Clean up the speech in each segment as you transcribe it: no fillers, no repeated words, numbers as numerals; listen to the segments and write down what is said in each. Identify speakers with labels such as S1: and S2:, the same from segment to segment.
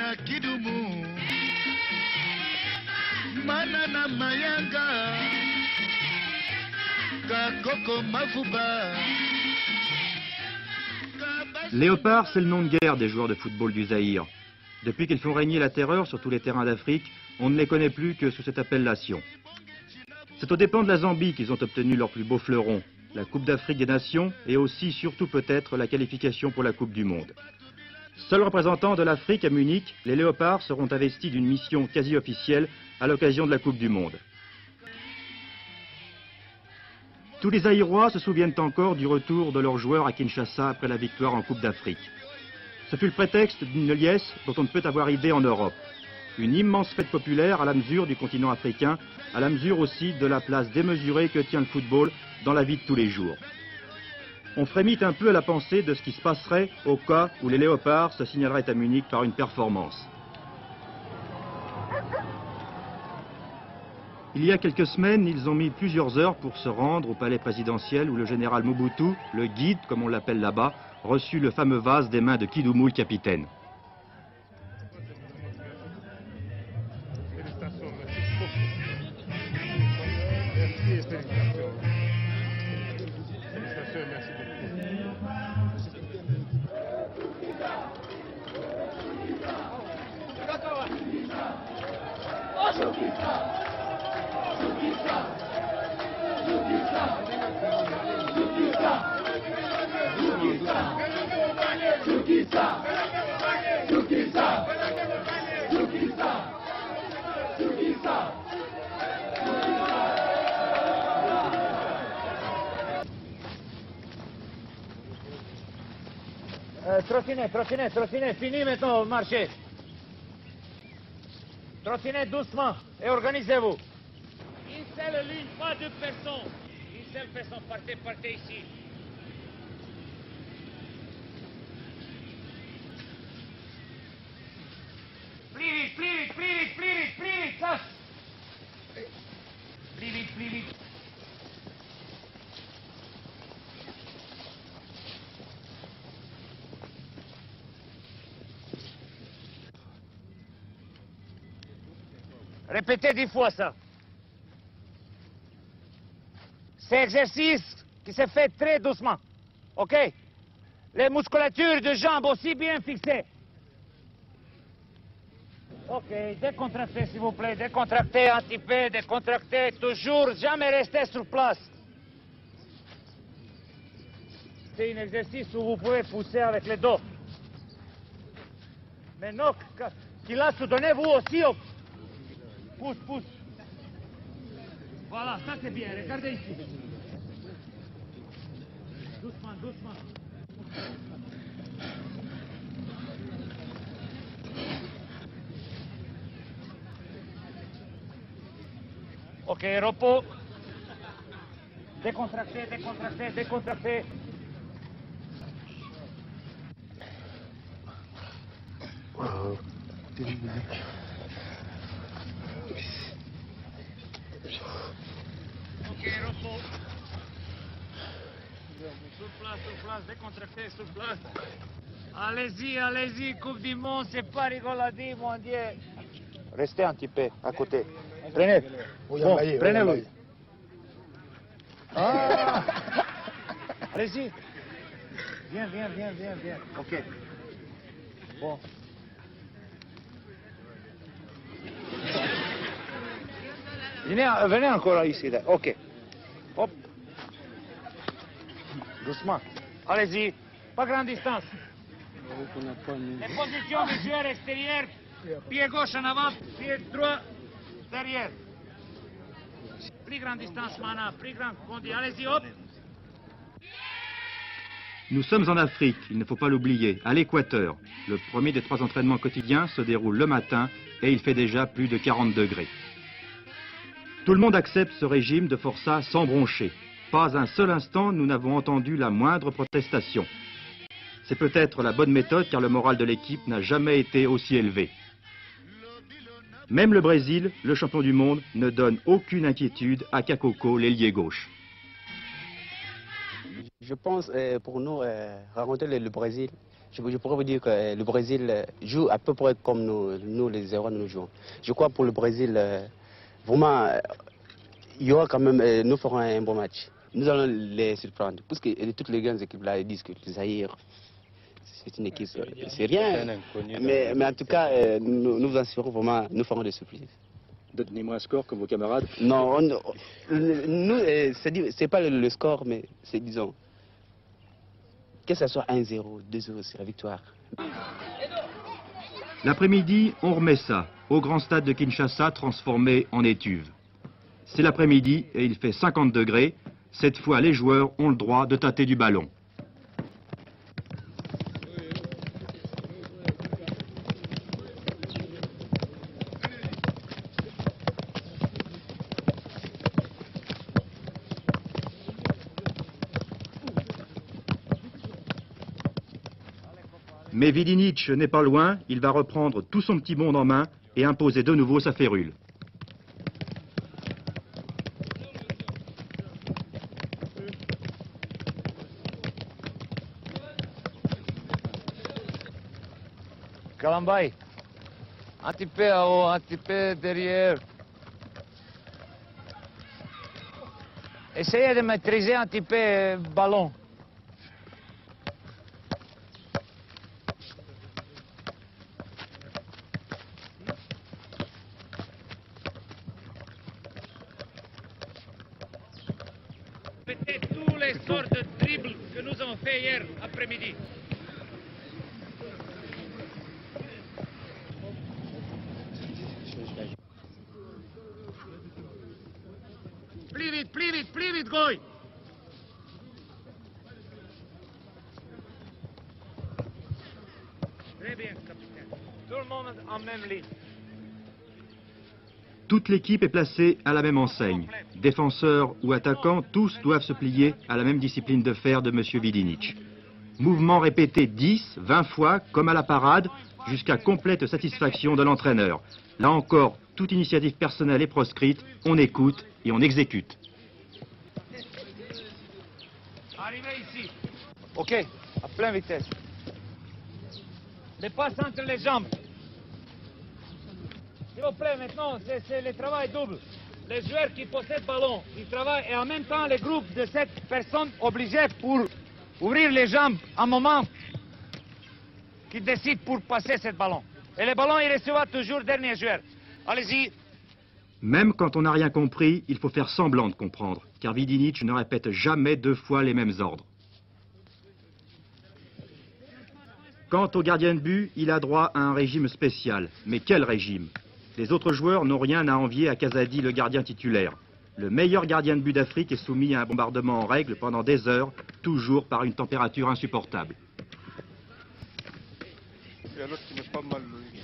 S1: na Kidumu, Manana Mayanga, Kakoko Mafuba.
S2: Léopard, c'est le nom de guerre des joueurs de football du Zaïre. Depuis qu'ils font régner la terreur sur tous les terrains d'Afrique, on ne les connaît plus que sous cette appellation. C'est aux dépens de la Zambie qu'ils ont obtenu leur plus beau fleuron, la Coupe d'Afrique des Nations et aussi, surtout peut-être, la qualification pour la Coupe du Monde. Seuls représentants de l'Afrique à Munich, les Léopards seront investis d'une mission quasi officielle à l'occasion de la Coupe du Monde. Tous les Zaïrois se souviennent encore du retour de leurs joueurs à Kinshasa après la victoire en Coupe d'Afrique. Ce fut le prétexte d'une liesse dont on ne peut avoir idée en Europe. Une immense fête populaire à la mesure du continent africain, à la mesure aussi de la place démesurée que tient le football dans la vie de tous les jours. On frémit un peu à la pensée de ce qui se passerait au cas où les Léopards se signaleraient à Munich par une performance. Il y a quelques semaines, ils ont mis plusieurs heures pour se rendre au palais présidentiel où le général Mobutu, le guide comme on l'appelle là-bas, reçut le fameux vase des mains de Kidumu, le capitaine.
S3: Trottinette, fini maintenant, marchez. Trottinette doucement et organisez-vous.
S4: Une seule ligne, pas deux personnes. Une seule personne, partez ici. Plus vite, lâche. Plus vite.
S3: Répétez 10 fois ça. C'est exercice qui se fait très doucement. OK? Les musculatures de jambes aussi bien fixées. OK, décontractez s'il vous plaît, décontractez un petit peu, décontractez toujours, jamais rester sur place. C'est un exercice où vous pouvez pousser avec les dos. Maintenant, qu'il a se donné vous aussi. Pousse. Voilà, ça c'est bien, regardez ici. Doucement. Ok, repos. Décontractez. Ok, repos. Sur place, décontractez, sur place. Allez-y, Coupe du Monde, c'est pas rigoladie, mon Dieu. Restez un petit peu à côté. Prenez. Bon, prenez-le. Ah. Allez-y. Viens. Ok. Bon. Venez encore ici. Là. Ok. Hop. Doucement. Allez-y. Pas grande distance. Les positions du joueur extérieur. Pied gauche en avant, pied droit derrière. Plus grande distance maintenant, plus grande. Allez-y, hop.
S2: Nous sommes en Afrique, il ne faut pas l'oublier, à l'équateur. Le premier des 3 entraînements quotidiens se déroule le matin et il fait déjà plus de 40 degrés. Tout le monde accepte ce régime de forçat sans broncher. Pas un seul instant nous n'avons entendu la moindre protestation. C'est peut-être la bonne méthode car le moral de l'équipe n'a jamais été aussi élevé. Même le Brésil, le champion du monde, ne donne aucune inquiétude à Kakoko, l'ailier gauche.
S5: Je pense pour nous rencontrer le Brésil, Je pourrais vous dire que le Brésil joue à peu près comme nous les Zérois, nous jouons. Je crois pour le Brésil, vraiment, il y aura quand même, nous ferons un bon match. Nous allons les surprendre. Parce que toutes les grandes équipes là, ils disent que le Zaïre, c'est une équipe, c'est rien. Mais en tout cas, nous vous assurons vraiment, nous ferons des surprises.
S2: Donnez-moi un score comme vos camarades.
S5: Non, nous, c'est pas le score, mais c'est, disons, que ce soit 1-0, 2-0, c'est la victoire.
S2: L'après-midi, on remet ça, au grand stade de Kinshasa, transformé en étuve. C'est l'après-midi et il fait 50 degrés. Cette fois, les joueurs ont le droit de tâter du ballon. Mais Vidinic n'est pas loin, il va reprendre tout son petit monde en main et imposer de nouveau sa férule.
S3: Kalambay, un petit peu à haut, un petit peu derrière. Essayez de maîtriser un petit peu le ballon. Répétez tous les sortes de dribbles que nous avons fait hier après-midi. Plus vite, Goy. Très bien, capitaine. Tout le monde en même ligne.
S2: Toute l'équipe est placée à la même enseigne. Défenseurs ou attaquants, tous doivent se plier à la même discipline de fer de M. Vidinic. Mouvement répété 10, 20 fois, comme à la parade, jusqu'à complète satisfaction de l'entraîneur. Là encore, toute initiative personnelle est proscrite, on écoute et on exécute.
S3: Arrivez ici. OK, à pleine vitesse. Les passes entre les jambes. S'il vous plaît, maintenant, c'est le travail double. Les joueurs qui possèdent le ballon, ils travaillent et en même temps, les groupes de 7 personnes obligées pour ouvrir les jambes à un moment qui décide pour passer ce ballon. Et le ballon, il recevra toujours dernier joueur. Allez-y.
S2: Même quand on n'a rien compris, il faut faire semblant de comprendre, car Vidinic ne répète jamais 2 fois les mêmes ordres. Quant au gardien de but, il a droit à un régime spécial. Mais quel régime? Les autres joueurs n'ont rien à envier à Kazadi, le gardien titulaire. Le meilleur gardien de but d'Afrique est soumis à un bombardement en règle pendant des heures, toujours par une température insupportable.
S1: Il y a l'autre qui n'est pas mal, lui.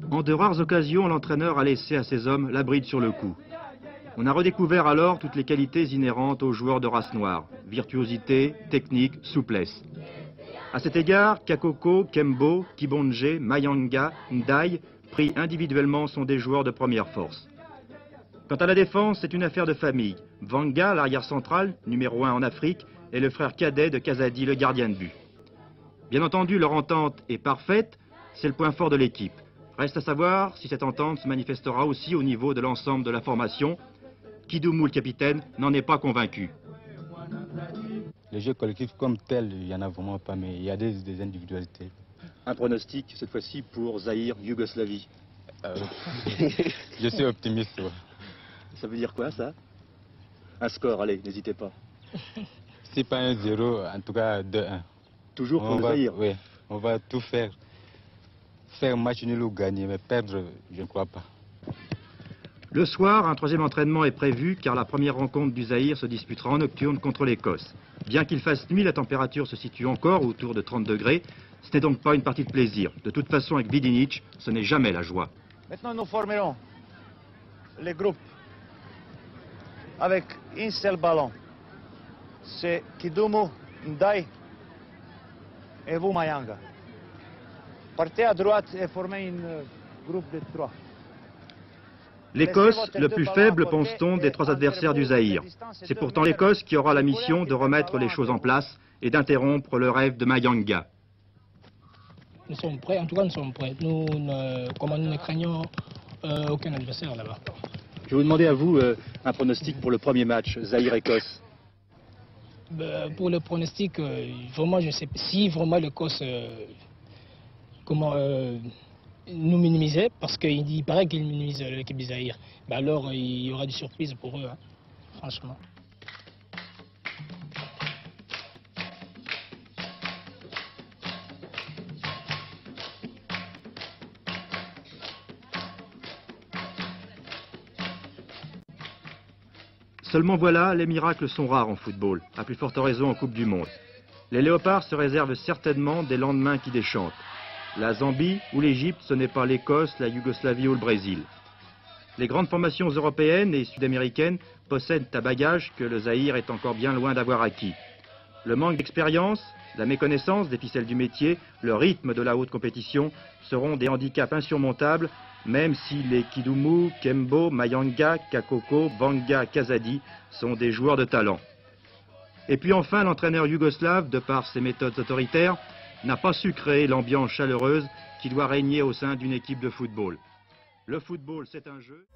S2: En de rares occasions, l'entraîneur a laissé à ses hommes la bride sur le cou. On a redécouvert alors toutes les qualités inhérentes aux joueurs de race noire. Virtuosité, technique, souplesse. À cet égard, Kakoko, Kembo, Kibonje, Mayanga, Ndai, pris individuellement, sont des joueurs de première force. Quant à la défense, c'est une affaire de famille. Vanga, l'arrière central, numéro 1 en Afrique, est le frère cadet de Kazadi, le gardien de but. Bien entendu, leur entente est parfaite, c'est le point fort de l'équipe. Reste à savoir si cette entente se manifestera aussi au niveau de l'ensemble de la formation. Kidoumou, le capitaine, n'en est pas convaincu.
S6: Les jeux collectifs comme tels, il n'y en a vraiment pas, mais il y a des individualités.
S2: Un pronostic, cette fois-ci, pour Zaïre, Yougoslavie.
S6: Je suis optimiste. Ouais.
S2: Ça veut dire quoi, ça? Un score, allez, n'hésitez pas.
S6: Si pas 1-0, en tout cas 2-1.
S2: Toujours pour le Zaïre?
S6: Oui, on va tout faire. Faire match nul ou gagner, mais perdre, je ne crois pas.
S2: Le soir, un troisième entraînement est prévu car la première rencontre du Zaïre se disputera en nocturne contre l'Écosse. Bien qu'il fasse nuit, la température se situe encore autour de 30 degrés. Ce n'est donc pas une partie de plaisir. De toute façon, avec Vidinic, ce n'est jamais la joie.
S3: Maintenant, nous formerons les groupes avec un seul ballon. C'est Kidoumou, Ndai et vous, Mayanga. Partez à droite et formez un groupe de 3.
S2: L'Écosse, le plus faible, pense-t-on, des 3 adversaires du Zaïre. C'est pourtant l'Écosse qui aura la mission de remettre les choses en place et d'interrompre le rêve de Mayanga.
S7: Nous sommes prêts, en tout cas nous sommes prêts. Nous ne craignons aucun adversaire là-bas.
S2: Je vais vous demander à vous un pronostic pour le premier match, Zaïre-Écosse.
S7: Pour le pronostic, vraiment je sais si vraiment l'Écosse nous minimisait, parce qu'il paraît qu'il minimise l'équipe du Zaïre, alors il y aura des surprises pour eux, hein, franchement.
S2: Seulement voilà, les miracles sont rares en football, à plus forte raison en Coupe du Monde. Les Léopards se réservent certainement des lendemains qui déchantent. La Zambie ou l'Égypte, ce n'est pas l'Écosse, la Yougoslavie ou le Brésil. Les grandes formations européennes et sud-américaines possèdent un bagage que le Zaïre est encore bien loin d'avoir acquis. Le manque d'expérience, la méconnaissance des ficelles du métier, le rythme de la haute compétition seront des handicaps insurmontables, même si les Kidumu, Kembo, Mayanga, Kakoko, Vanga, Kazadi sont des joueurs de talent. Et puis enfin, l'entraîneur yougoslave, de par ses méthodes autoritaires, n'a pas su créer l'ambiance chaleureuse qui doit régner au sein d'une équipe de football. Le football, c'est un jeu.